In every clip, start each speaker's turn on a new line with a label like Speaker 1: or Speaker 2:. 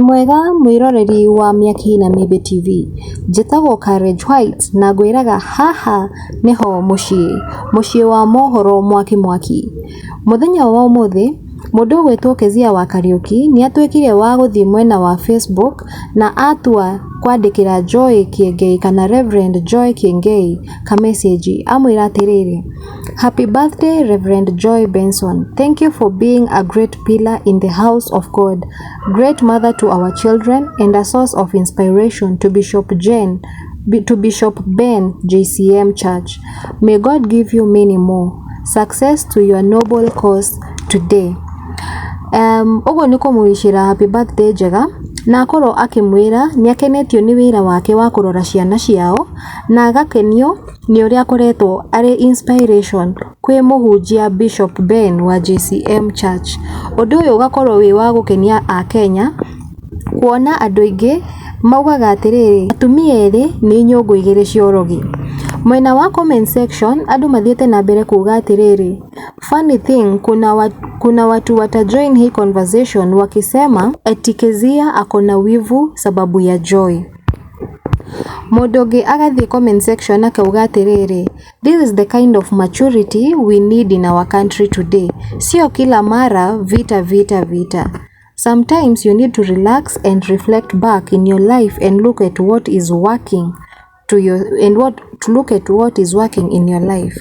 Speaker 1: Mwega mwiroreri wa Miaki na Mibe TV. Njĩtagwo Courage White na ngwĩraga haha niho muciĩ wa mohoro mwaki. Muthenya wa umuthi mundu gwitwo Keziah wa kariuki ni atwikire wa guthii mwena wa Facebook na atua kwandikira Joy Kiengei kana Reverend Joy Kiengei ka message amwira atiriri: Happy birthday Reverend Joy Benson. Thank you for being a great pillar in the house of God, great mother to our children and a source of inspiration to Bishop Ben JCM Church. May God give you many more. Success to your noble cause today. Ugo niko mwishira happy birthday njega na akorwo akimwira ni akenetio ni wira wake wa kurora ciana ciao na agakenio ni uria akoretwo ari inspiration kwi muhunjia Bishop Ben wa JCM Church. Undu uyu ugakorwo wi wa gukenia a Kenya kuona andu aingi maugaga atiriri atumia eri ni nyungu igiri ciorogi. Mwena wa comment section andu mathiete na mbere kuga atiriri, funny thing kuna watu watajoin hii conversation wakisema eti Keziah akona wivu sababu ya Joy. Modoge agathie comment section akauga atiriri, this is the kind of maturity we need in our country today. Sio kila mara vita. Sometimes you need to relax and reflect back in your life and look at what is working in your life.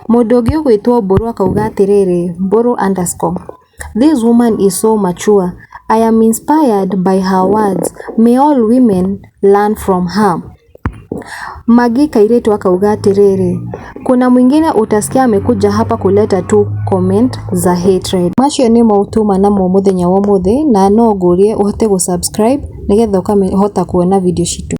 Speaker 1: Modogi gwitwo Mburu akauga atiriri, Mburu _ this woman is so mature. I am inspired by her words. May all women learn from her. Magi Kairetu akauga atiriri, kuna mwingine utasikia amekuja hapa kuleta tu comment za hatred. Macio ni mautuma namo muthenya wa muthee na no ngurie uhote gusubscribe nigetha ukahota kuona video citu.